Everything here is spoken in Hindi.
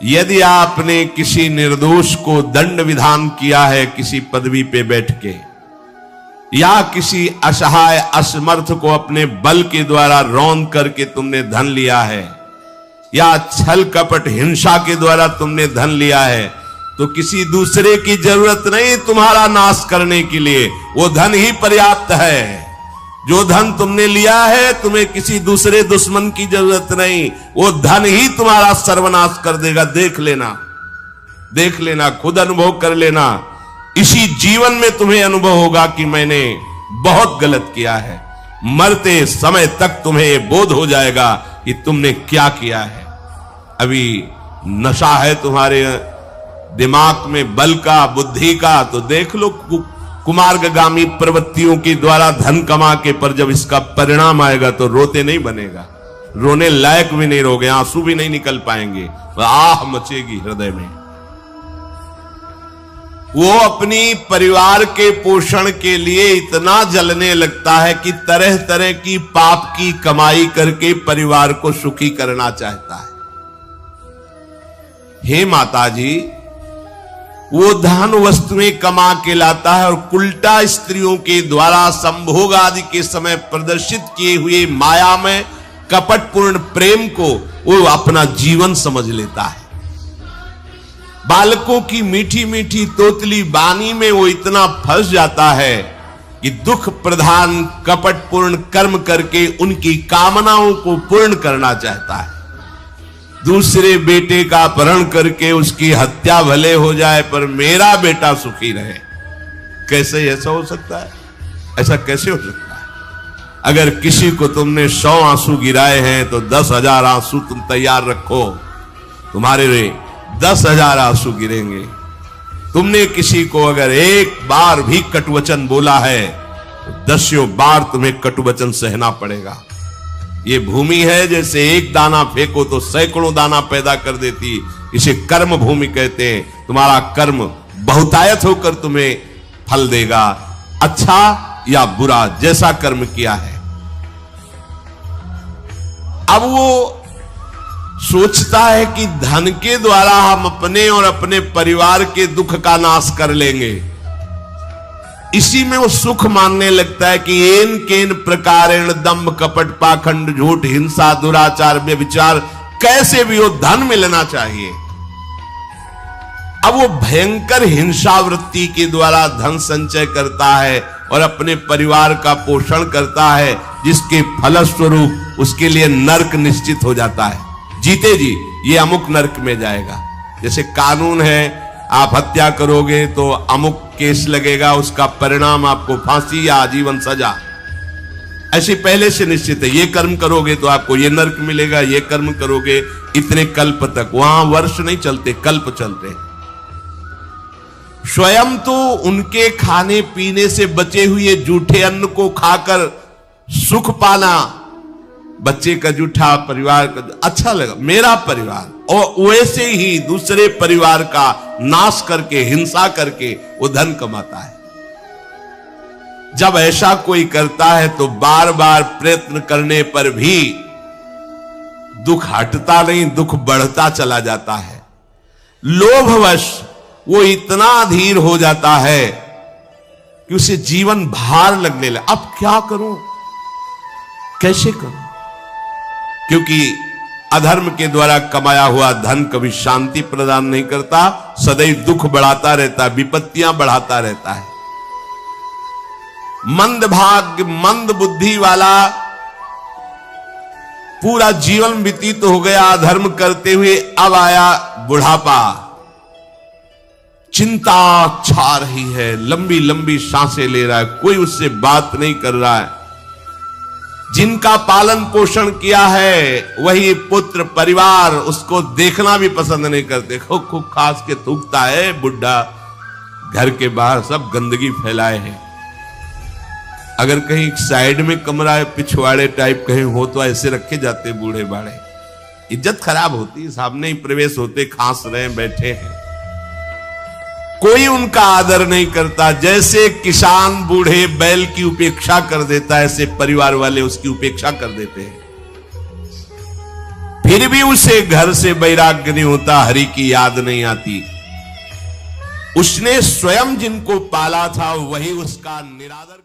यदि आपने किसी निर्दोष को दंड विधान किया है किसी पदवी पे बैठ के, या किसी असहाय असमर्थ को अपने बल के द्वारा रौंद करके तुमने धन लिया है, या छल कपट हिंसा के द्वारा तुमने धन लिया है, तो किसी दूसरे की जरूरत नहीं तुम्हारा नाश करने के लिए, वो धन ही पर्याप्त है। जो धन तुमने लिया है तुम्हें किसी दूसरे दुश्मन की जरूरत नहीं, वो धन ही तुम्हारा सर्वनाश कर देगा। देख लेना, खुद अनुभव कर लेना। इसी जीवन में तुम्हें अनुभव होगा कि मैंने बहुत गलत किया है। मरते समय तक तुम्हें बोध हो जाएगा कि तुमने क्या किया है। अभी नशा है तुम्हारे दिमाग में बल का, बुद्धि का, तो देख लो कुमार्गामी प्रवृत्तियों के द्वारा धन कमा के, पर जब इसका परिणाम आएगा तो रोते नहीं बनेगा, रोने लायक भी नहीं रहोगे, आंसू भी नहीं निकल पाएंगे, आह मचेगी हृदय में। वो अपनी परिवार के पोषण के लिए इतना जलने लगता है कि तरह तरह की पाप की कमाई करके परिवार को सुखी करना चाहता है। हे माता जी, वो धन वस्तुएं कमा के लाता है और उल्टा स्त्रियों के द्वारा संभोग आदि के समय प्रदर्शित किए हुए माया में कपटपूर्ण प्रेम को वो अपना जीवन समझ लेता है। बालकों की मीठी मीठी तोतली बानी में वो इतना फंस जाता है कि दुख प्रधान कपटपूर्ण कर्म करके उनकी कामनाओं को पूर्ण करना चाहता है। दूसरे बेटे का अपहरण करके उसकी हत्या भले हो जाए पर मेरा बेटा सुखी रहे। कैसे ऐसा हो सकता है? ऐसा कैसे हो सकता है? अगर किसी को तुमने 100 आंसू गिराए हैं तो 10,000 आंसू तुम तैयार रखो, तुम्हारे 10,000 आंसू गिरेंगे। तुमने किसी को अगर एक बार भी कटुवचन बोला है तो 10 बार तुम्हें कटुवचन सहना पड़ेगा। ये भूमि है, जैसे एक दाना फेंको तो सैकड़ों दाना पैदा कर देती, इसे कर्म भूमि कहते हैं। तुम्हारा कर्म बहुतायत होकर तुम्हें फल देगा, अच्छा या बुरा, जैसा कर्म किया है। अब वो सोचता है कि धन के द्वारा हम अपने और अपने परिवार के दुख का नाश कर लेंगे। इसी में वो सुख मानने लगता है कि एन केन प्रकारेण दंभ कपट पाखंड झूठ हिंसा दुराचार व्यभिचार, कैसे भी हो धन मिलना चाहिए। अब वो भयंकर हिंसा वृत्ति के द्वारा धन संचय करता है और अपने परिवार का पोषण करता है, जिसके फलस्वरूप उसके लिए नरक निश्चित हो जाता है। जीते जी ये अमुक नरक में जाएगा। जैसे कानून है, आप हत्या करोगे तो अमुक केस लगेगा, उसका परिणाम आपको फांसी या आजीवन सजा, ऐसे पहले से निश्चित है। ये कर्म करोगे तो आपको ये नरक मिलेगा, ये कर्म करोगे इतने कल्प तक। वहां वर्ष नहीं चलते, कल्प चलते। स्वयं तो उनके खाने पीने से बचे हुए जूठे अन्न को खाकर सुख पाना, बच्चे का जूठा, परिवार का अच्छा लगा, मेरा परिवार, और वैसे ही दूसरे परिवार का नाश करके हिंसा करके वो धन कमाता है। जब ऐसा कोई करता है तो बार बार प्रयत्न करने पर भी दुख हटता नहीं, दुख बढ़ता चला जाता है। लोभवश वो इतना अधीर हो जाता है कि उसे जीवन भार लगने लगा। अब क्या करूं, कैसे करूं? क्योंकि अधर्म के द्वारा कमाया हुआ धन कभी शांति प्रदान नहीं करता, सदैव दुख बढ़ाता रहता है, विपत्तियां बढ़ाता रहता है। मंद भाग्य, मंद बुद्धि वाला पूरा जीवन व्यतीत हो गया अधर्म करते हुए, अब आया बुढ़ापा, चिंता छा रही है, लंबी लंबी सांसें ले रहा है, कोई उससे बात नहीं कर रहा है। जिनका पालन पोषण किया है वही पुत्र परिवार उसको देखना भी पसंद नहीं करते। खूब खूब खास के थूकता है बुढ़ा, घर के बाहर सब गंदगी फैलाए है। अगर कहीं साइड में कमरा है, पिछवाड़े टाइप कहीं हो तो ऐसे रखे जाते बूढ़े बाड़े, इज्जत खराब होती। सामने ही प्रवेश होते, खांस रहे बैठे हैं, कोई उनका आदर नहीं करता। जैसे किसान बूढ़े बैल की उपेक्षा कर देता है, ऐसे परिवार वाले उसकी उपेक्षा कर देते हैं। फिर भी उसे घर से वैराग्य नहीं होता, हरि की याद नहीं आती। उसने स्वयं जिनको पाला था वही उसका निरादर